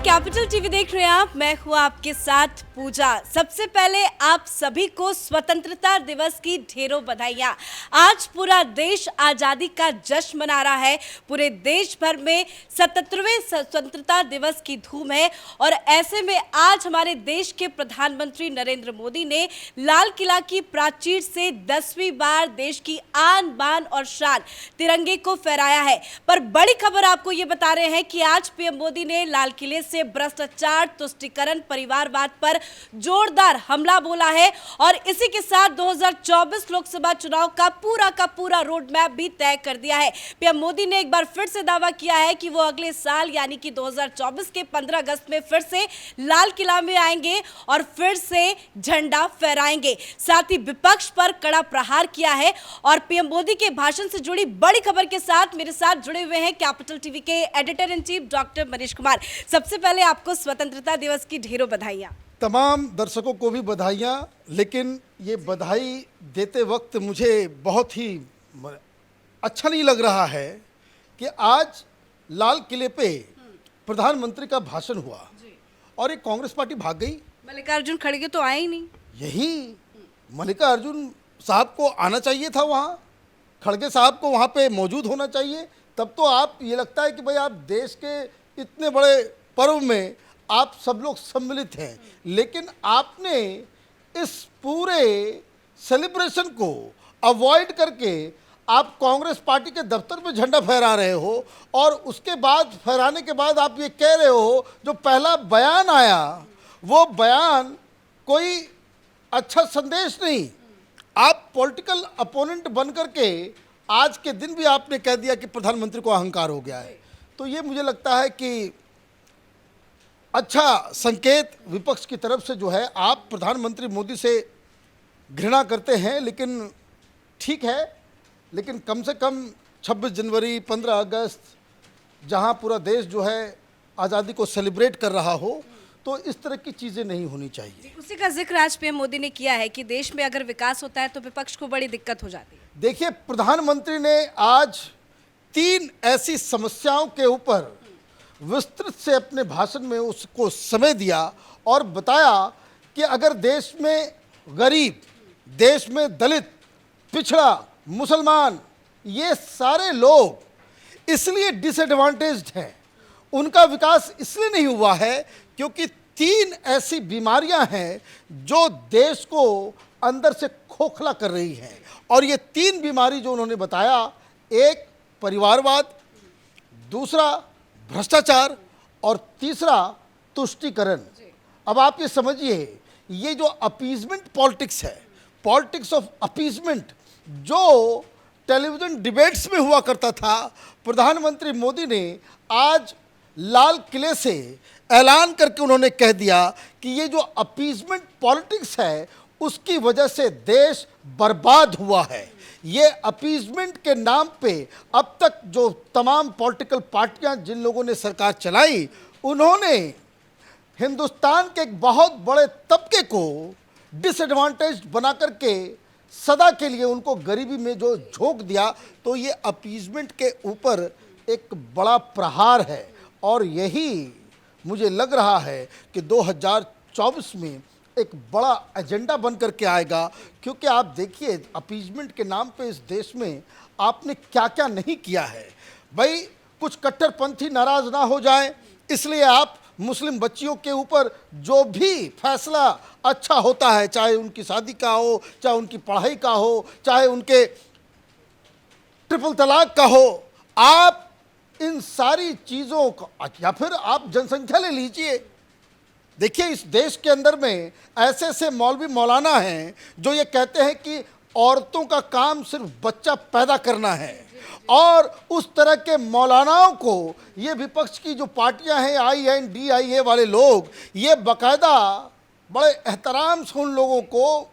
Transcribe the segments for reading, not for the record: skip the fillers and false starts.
Capital TV देख रहे हैं आप। मैं हूँ आपके साथ पूजा। सबसे पहले आप सभी को स्वतंत्रता दिवस की ढेरों बधाइयाँ। आज पूरा देश आज़ादी का जश्न मना रहा है। पूरे देश भर में 77वें स्वतंत्रता दिवस की धूम है और ऐसे में आज हमारे देश के प्रधानमंत्री नरेंद्र मोदी ने लाल किला की प्राचीर से 10वीं बार देश की आन बान और शान तिरंगे को फहराया है। पर बड़ी खबर आपको ये बता रहे हैं कि आज पीएम मोदी ने लाल किले से भ्रष्टाचार, तुष्टीकरण, परिवारवाद पर जोरदार हमला बोला है और इसी के साथ 2024 लोकसभा चुनाव का पूरा रोड मैप भी तय कर दिया है। पीएम मोदी ने एक बार फिर से दावा किया है कि वो अगले साल यानी कि 2024 के 15 अगस्त में फिर से लाल किला में आएंगे और फिर से झंडा फहराएंगे। साथ ही विपक्ष पर कड़ा प्रहार किया है और पीएम मोदी के भाषण से जुड़ी बड़ी खबर के साथ मेरे साथ जुड़े हुए हैं कैपिटल टीवी के editor in chief doctor Manish Kumar. सबसे पहले आपको स्वतंत्रता दिवस की ढेरों बधाइयाँ। तमाम दर्शकों को भी बधाइयाँ, लेकिन ये बधाई देते वक्त मुझे बहुत ही अच्छा नहीं लग रहा है कि आज लाल किले पे प्रधानमंत्री का भाषण हुआ और एक कांग्रेस पार्टी भाग गई। मल्लिकार्जुन खड़गे तो आए ही नहीं। यही मल्लिकार्जुन साहब को आना चाहिए था, वहाँ खड़गे साहब को वहाँ पे मौजूद होना चाहिए। तब तो आप ये लगता है कि भाई आप देश के इतने बड़े पर्व में आप सब लोग सम्मिलित हैं, लेकिन आपने इस पूरे सेलिब्रेशन को अवॉइड करके आप कांग्रेस पार्टी के दफ्तर में झंडा फहरा रहे हो और उसके बाद फहराने के बाद आप ये कह रहे हो जो पहला बयान आया वो बयान कोई अच्छा संदेश नहीं। आप पॉलिटिकल अपोनेंट बन करके आज के दिन भी आपने कह दिया कि प्रधानमंत्री को अहंकार हो गया है। तो ये मुझे लगता है कि अच्छा संकेत विपक्ष की तरफ से जो है, आप प्रधानमंत्री मोदी से घृणा करते हैं, लेकिन ठीक है, लेकिन कम से कम 26 जनवरी 15 अगस्त जहां पूरा देश जो है आज़ादी को सेलिब्रेट कर रहा हो, तो इस तरह की चीज़ें नहीं होनी चाहिए। उसी का जिक्र आज पीएम मोदी ने किया है कि देश में अगर विकास होता है तो विपक्ष को बड़ी दिक्कत हो जाती है। देखिए, प्रधानमंत्री ने आज 3 ऐसी समस्याओं के ऊपर विस्तृत से अपने भाषण में उसको समय दिया और बताया कि अगर देश में गरीब, देश में दलित, पिछड़ा, मुसलमान, ये सारे लोग इसलिए डिसएडवांटेज्ड हैं, उनका विकास इसलिए नहीं हुआ है क्योंकि 3 ऐसी बीमारियां हैं जो देश को अंदर से खोखला कर रही हैं। और ये 3 बीमारी जो उन्होंने बताया, एक परिवारवाद, दूसरा भ्रष्टाचार और तीसरा तुष्टीकरण। अब आप ये समझिए, ये जो अपीजमेंट पॉलिटिक्स है, पॉलिटिक्स ऑफ अपीजमेंट, जो टेलीविज़न डिबेट्स में हुआ करता था, प्रधानमंत्री मोदी ने आज लाल किले से ऐलान करके उन्होंने कह दिया कि ये जो अपीजमेंट पॉलिटिक्स है उसकी वजह से देश बर्बाद हुआ है। ये अपीजमेंट के नाम पे अब तक जो तमाम पॉलिटिकल पार्टियां जिन लोगों ने सरकार चलाई, उन्होंने हिंदुस्तान के एक बहुत बड़े तबके को डिसएडवांटेज बना करके सदा के लिए उनको गरीबी में जो झोंक दिया। तो ये अपीजमेंट के ऊपर एक बड़ा प्रहार है और यही मुझे लग रहा है कि 2024 में एक बड़ा एजेंडा बन करके आएगा। क्योंकि आप देखिए, अपीजमेंट के नाम पे इस देश में आपने क्या क्या नहीं किया है। भाई, कुछ कट्टरपंथी नाराज ना हो जाएं, इसलिए आप मुस्लिम बच्चियों के ऊपर जो भी फैसला अच्छा होता है, चाहे उनकी शादी का हो, चाहे उनकी पढ़ाई का हो, चाहे उनके ट्रिपल तलाक का हो, आप इन सारी चीज़ों को, या फिर आप जनसंख्या ले लीजिए। देखिए, इस देश के अंदर में ऐसे ऐसे मौलवी मौलाना हैं जो ये कहते हैं कि औरतों का काम सिर्फ बच्चा पैदा करना है, और उस तरह के मौलानाओं को ये विपक्ष की जो पार्टियां हैं, INDIA वाले लोग, ये बाकायदा बड़े एहतराम से उन लोगों को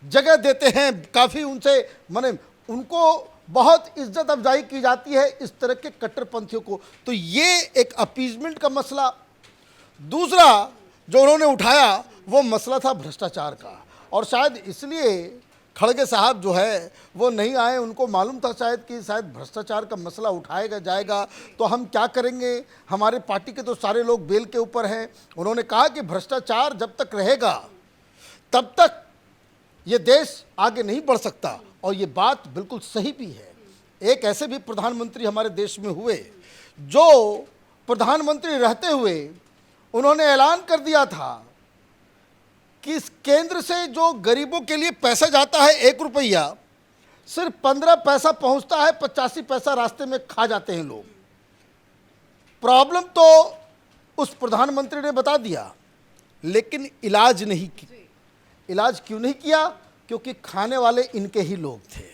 जगह देते हैं, काफ़ी उनसे माने उनको बहुत इज्जत अफजाई की जाती है इस तरह के कट्टरपंथियों को। तो ये एक अपीजमेंट का मसला। दूसरा जो उन्होंने उठाया वो मसला था भ्रष्टाचार का, और शायद इसलिए खड़गे साहब जो है वो नहीं आए, उनको मालूम था शायद भ्रष्टाचार का मसला उठाएगा जाएगा तो हम क्या करेंगे, हमारे पार्टी के तो सारे लोग बेल के ऊपर हैं। उन्होंने कहा कि भ्रष्टाचार जब तक रहेगा तब तक ये देश आगे नहीं बढ़ सकता, और ये बात बिल्कुल सही भी है। एक ऐसे भी प्रधानमंत्री हमारे देश में हुए जो प्रधानमंत्री रहते हुए उन्होंने ऐलान कर दिया था कि इस केंद्र से जो गरीबों के लिए पैसा जाता है 1 रुपया, सिर्फ 15 पैसा पहुंचता है, 85 पैसा रास्ते में खा जाते हैं लोग। प्रॉब्लम तो उस प्रधानमंत्री ने बता दिया, लेकिन इलाज नहीं किया। इलाज क्यों नहीं किया? क्योंकि खाने वाले इनके ही लोग थे।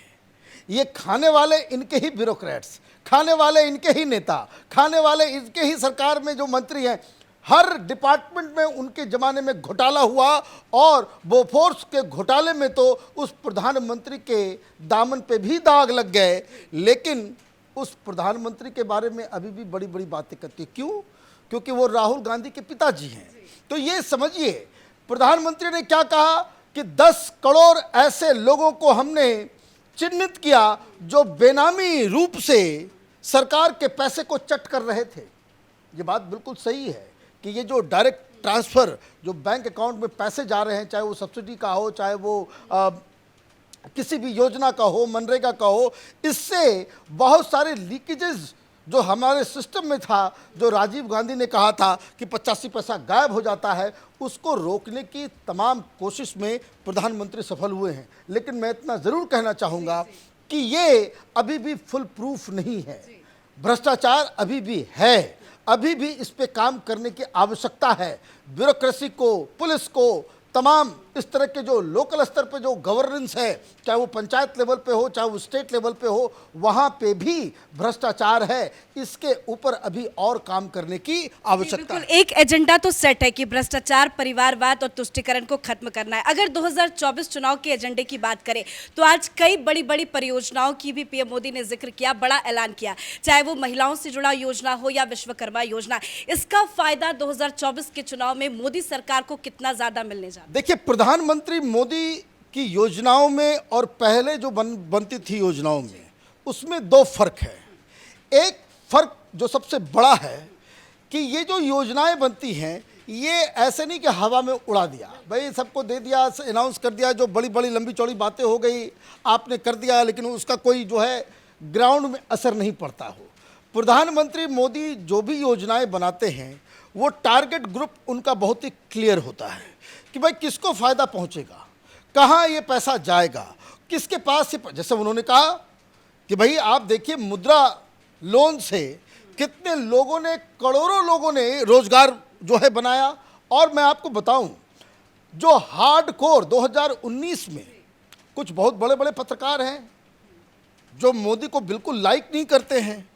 ये खाने वाले इनके ही ब्यूरोक्रेट्स, खाने वाले इनके ही नेता, खाने वाले इनके ही सरकार में जो मंत्री हैं, हर डिपार्टमेंट में उनके ज़माने में घोटाला हुआ, और बोफोर्स के घोटाले में तो उस प्रधानमंत्री के दामन पे भी दाग लग गए। लेकिन उस प्रधानमंत्री के बारे में अभी भी बड़ी बड़ी बातें करती है। क्यों? क्योंकि वो राहुल गांधी के पिताजी हैं। तो ये समझिए प्रधानमंत्री ने क्या कहा कि 10 करोड़ ऐसे लोगों को हमने चिन्हित किया जो बेनामी रूप से सरकार के पैसे को चट कर रहे थे। ये बात बिल्कुल सही है कि ये जो डायरेक्ट ट्रांसफ़र जो बैंक अकाउंट में पैसे जा रहे हैं, चाहे वो सब्सिडी का हो, चाहे वो किसी भी योजना का हो, मनरेगा का हो, इससे बहुत सारे लीकेजेस जो हमारे सिस्टम में था, जो राजीव गांधी ने कहा था कि 85 पैसा गायब हो जाता है, उसको रोकने की तमाम कोशिश में प्रधानमंत्री सफल हुए हैं। लेकिन मैं इतना ज़रूर कहना चाहूँगा कि ये अभी भी फुल प्रूफ नहीं है। भ्रष्टाचार अभी भी है, अभी भी इस पे काम करने की आवश्यकता है। ब्यूरोक्रेसी को, पुलिस को, तमाम इस तरह के जो लोकल स्तर पे जो गवर्नेंस है, चाहे वो पंचायत लेवल पे हो, चाहे वो स्टेट लेवल पे हो, वहाँ पे भी भ्रष्टाचार है। इसके ऊपर अभी और काम करने की आवश्यकता है। एक एजेंडा तो सेट है कि भ्रष्टाचार, परिवारवाद और तुष्टीकरण को खत्म करना है। अगर 2024 चुनाव के एजेंडे की बात करें तो आज कई बड़ी बड़ी परियोजनाओं की भी पीएम मोदी ने जिक्र किया, बड़ा ऐलान किया, चाहे वो महिलाओं से जुड़ा योजना हो या विश्वकर्मा योजना। इसका फायदा 2024 के चुनाव में मोदी सरकार को कितना ज्यादा मिलने जा रहा है? देखिए, प्रधानमंत्री मोदी की योजनाओं में और पहले जो बनती थी योजनाओं में, उसमें 2 फर्क है। एक फर्क जो सबसे बड़ा है कि ये जो योजनाएं बनती हैं, ये ऐसे नहीं कि हवा में उड़ा दिया, भाई सबको दे दिया, अनाउंस कर दिया, जो बड़ी बड़ी लंबी चौड़ी बातें हो गई आपने कर दिया, लेकिन उसका कोई जो है ग्राउंड में असर नहीं पड़ता हो। प्रधानमंत्री मोदी जो भी योजनाएं बनाते हैं, वो टारगेट ग्रुप उनका बहुत ही क्लियर होता है कि भाई किसको फ़ायदा पहुंचेगा, कहाँ ये पैसा जाएगा, किसके पास से। जैसे उन्होंने कहा कि भाई आप देखिए, मुद्रा लोन से कितने लोगों ने, करोड़ों लोगों ने रोजगार जो है बनाया। और मैं आपको बताऊं, जो हार्डकोर 2019 में कुछ बहुत बड़े बड़े पत्रकार हैं जो मोदी को बिल्कुल लाइक नहीं करते हैं,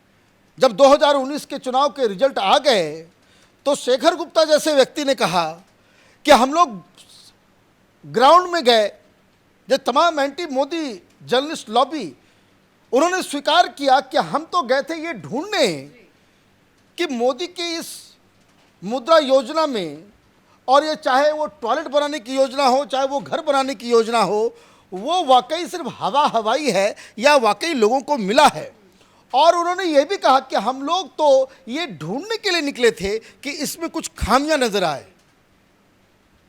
जब 2019 के चुनाव के रिजल्ट आ गए तो शेखर गुप्ता जैसे व्यक्ति ने कहा कि हम लोग ग्राउंड में गए, जो तमाम एंटी मोदी जर्नलिस्ट लॉबी, उन्होंने स्वीकार किया कि हम तो गए थे ये ढूंढने कि मोदी की इस मुद्रा योजना में, और ये चाहे वो टॉयलेट बनाने की योजना हो, चाहे वो घर बनाने की योजना हो, वो वाकई सिर्फ हवा हवाई है या वाकई लोगों को मिला है। और उन्होंने ये भी कहा कि हम लोग तो ये ढूंढने के लिए निकले थे कि इसमें कुछ खामियां नजर आए।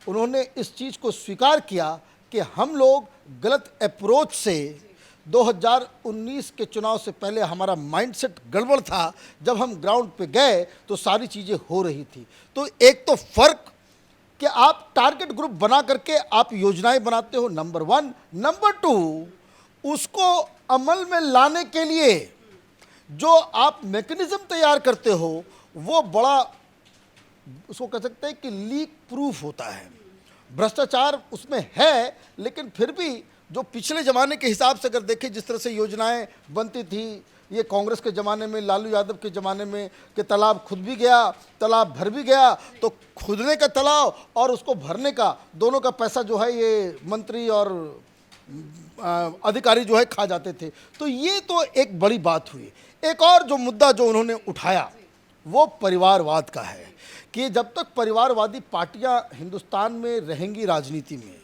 उन्होंने इस चीज़ को स्वीकार किया कि हम लोग गलत अप्रोच से 2019 के चुनाव से पहले हमारा माइंडसेट गड़बड़ था। जब हम ग्राउंड पे गए तो सारी चीज़ें हो रही थी। तो एक तो फर्क कि आप टारगेट ग्रुप बना करके आप योजनाएं बनाते हो, नंबर 1। नंबर 2, उसको अमल में लाने के लिए जो आप मैकेनिज्म तैयार करते हो, वो बड़ा, उसको कह सकते हैं कि लीक प्रूफ होता है। भ्रष्टाचार उसमें है, लेकिन फिर भी जो पिछले ज़माने के हिसाब से अगर देखें, जिस तरह से योजनाएं बनती थी, ये कांग्रेस के ज़माने में, लालू यादव के ज़माने में, कि तालाब खुद भी गया, तालाब भर भी गया, तो खुदने का तालाब और उसको भरने का, दोनों का पैसा जो है ये मंत्री और अधिकारी जो है खा जाते थे। तो ये तो एक बड़ी बात हुई। एक और जो मुद्दा जो उन्होंने उठाया वो परिवारवाद का है कि जब तक परिवारवादी पार्टियां हिंदुस्तान में रहेंगी राजनीति में,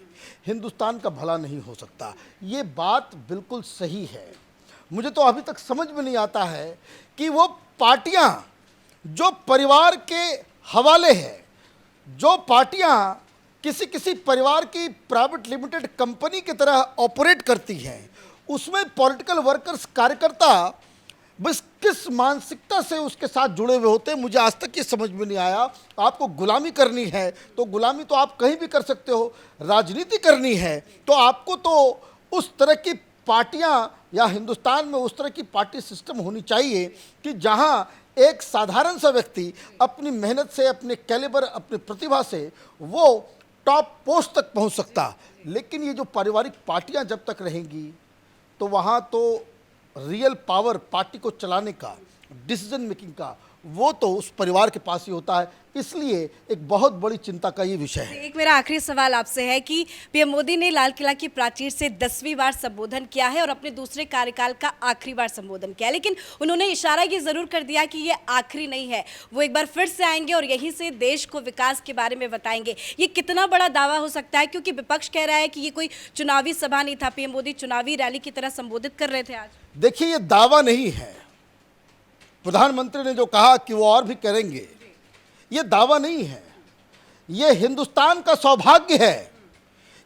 हिंदुस्तान का भला नहीं हो सकता। ये बात बिल्कुल सही है। मुझे तो अभी तक समझ में नहीं आता है कि वो पार्टियां जो परिवार के हवाले है, जो पार्टियां किसी किसी परिवार की प्राइवेट लिमिटेड कंपनी की तरह ऑपरेट करती हैं, उसमें पॉलिटिकल वर्कर्स, कार्यकर्ता बस किस मानसिकता से उसके साथ जुड़े हुए होते हैं, मुझे आज तक ये समझ में नहीं आया। आपको गुलामी करनी है तो गुलामी तो आप कहीं भी कर सकते हो, राजनीति करनी है तो आपको तो उस तरह की पार्टियां या हिंदुस्तान में उस तरह की पार्टी सिस्टम होनी चाहिए कि जहां एक साधारण सा व्यक्ति अपनी मेहनत से, अपने कैलिबर, अपनी प्रतिभा से वो टॉप पोस्ट तक पहुंच सकता। लेकिन ये जो पारिवारिक पार्टियां जब तक रहेंगी तो वहां तो रियल पावर पार्टी को चलाने का, डिसीजन मेकिंग का, वो तो उस परिवार के पास ही होता है। इसलिए एक बहुत बड़ी चिंता का ये विषय है। एक मेरा आखिरी सवाल आपसे है कि पीएम मोदी ने लाल किला की प्राचीर से 10वीं बार संबोधन किया है और अपने दूसरे कार्यकाल का आखिरी बार संबोधन किया, लेकिन उन्होंने इशारा ये जरूर कर दिया कि ये आखिरी नहीं है, वो एक बार फिर से आएंगे और यहीं से देश को विकास के बारे में बताएंगे। ये कितना बड़ा दावा हो सकता है, क्योंकि विपक्ष कह रहा है कि ये कोई चुनावी सभा नहीं था, पीएम मोदी चुनावी रैली की तरह संबोधित कर रहे थे आज। देखिए, ये दावा नहीं है। प्रधानमंत्री ने जो कहा कि वो और भी करेंगे, ये दावा नहीं है। ये हिंदुस्तान का सौभाग्य है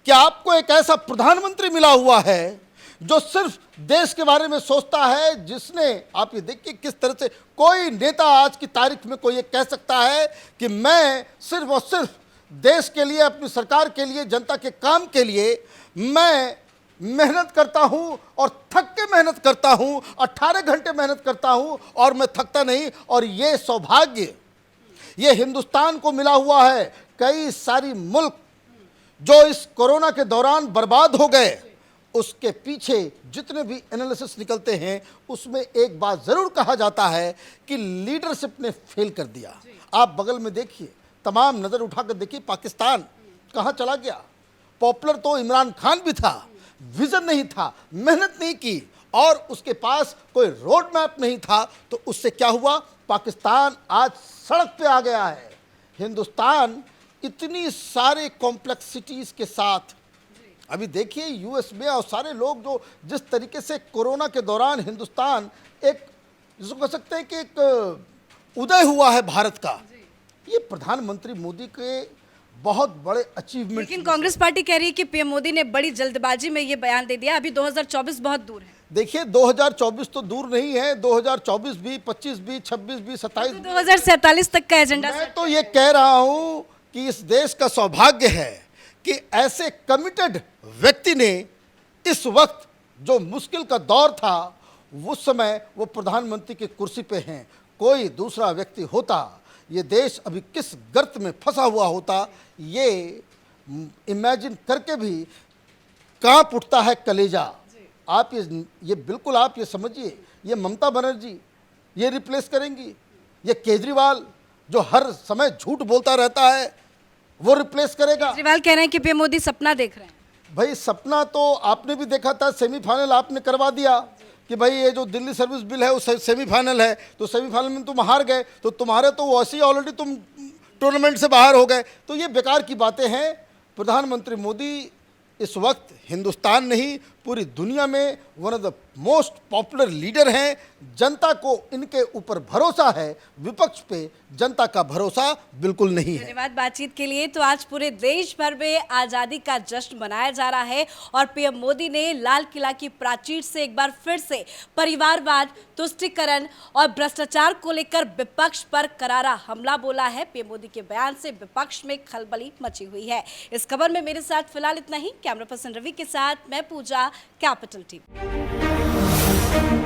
कि आपको एक ऐसा प्रधानमंत्री मिला हुआ है जो सिर्फ देश के बारे में सोचता है, जिसने, आप ये देखिए किस तरह से कोई नेता आज की तारीख में कोई ये कह सकता है कि मैं सिर्फ और सिर्फ देश के लिए, अपनी सरकार के लिए, जनता के काम के लिए मैं मेहनत करता हूं और थक के मेहनत करता हूं, 18 घंटे मेहनत करता हूं और मैं थकता नहीं। और ये सौभाग्य ये हिंदुस्तान को मिला हुआ है। कई सारी मुल्क जो इस कोरोना के दौरान बर्बाद हो गए, उसके पीछे जितने भी एनालिसिस निकलते हैं उसमें एक बात जरूर कहा जाता है कि लीडरशिप ने फेल कर दिया। आप बगल में देखिए, तमाम नजर उठाकर देखिए, पाकिस्तान कहां चला गया। पॉपुलर तो इमरान खान भी था, विजन नहीं था, मेहनत नहीं की और उसके पास कोई रोड मैप नहीं था, तो उससे क्या हुआ, पाकिस्तान आज सड़क पे आ गया है। हिंदुस्तान इतनी सारे कॉम्प्लेक्सिटीज के साथ, अभी देखिए यूएस में और सारे लोग जो जिस तरीके से कोरोना के दौरान हिंदुस्तान एक, जिसको कह सकते हैं कि एक उदय हुआ है भारत का, ये प्रधानमंत्री मोदी के बहुत बड़े अचीवमेंट। लेकिन कांग्रेस पार्टी कह रही है कि पीएम मोदी ने बड़ी जल्दबाजी में ये बयान दे दिया, अभी 2024 बहुत दूर है। देखिए, 2024 तो दूर नहीं है, 2024 भी, 25 भी, 26 भी, 27 तो 2047 तक का एजेंडा। मैं तो ये कह रहा हूं कि इस देश का सौभाग्य है कि ऐसे कमिटेड व्यक्ति ने इस वक्त जो मुश्किल का दौर था, उस समय वो प्रधानमंत्री की कुर्सी पे हैं। कोई दूसरा व्यक्ति होता, ये देश अभी किस गर्त में फंसा हुआ होता, ये इमेजिन करके भी कांप उठता है कलेजा। आप ये बिल्कुल आप ये समझिए, ये ममता बनर्जी ये रिप्लेस करेंगी, ये केजरीवाल जो हर समय झूठ बोलता रहता है वो रिप्लेस करेगा। केजरीवाल कह रहे हैं कि पीएम मोदी सपना देख रहे हैं। भाई सपना तो आपने भी देखा था, सेमीफाइनल आपने करवा दिया कि भाई ये जो दिल्ली सर्विस बिल है वो सेमीफाइनल है, तो सेमीफाइनल में तुम हार गए, तो तुम्हारे तो वैसे ही ऑलरेडी तुम टूर्नामेंट से बाहर हो गए। तो ये बेकार की बातें हैं। प्रधानमंत्री मोदी इस वक्त हिंदुस्तान नहीं, पूरी दुनिया में one of the most popular leader हैं। जनता को इनके ऊपर भरोसा है, विपक्ष पे जनता का भरोसा बिल्कुल नहीं है। धन्यवाद बातचीत के लिए। तो आज पूरे देश भर में आज़ादी का जश्न मनाया जा रहा है और पीएम मोदी ने लाल किला की प्राचीर से एक बार फिर से परिवारवाद, तुष्टीकरण और भ्रष्टाचार को लेकर विपक्ष पर करारा हमला बोला है। पीएम मोदी के बयान से विपक्ष में खलबली मची हुई है। इस खबर में मेरे साथ फिलहाल इतना ही। कैमरा पर्सन रवि के साथ मैं पूजा, कैपिटल टीवी।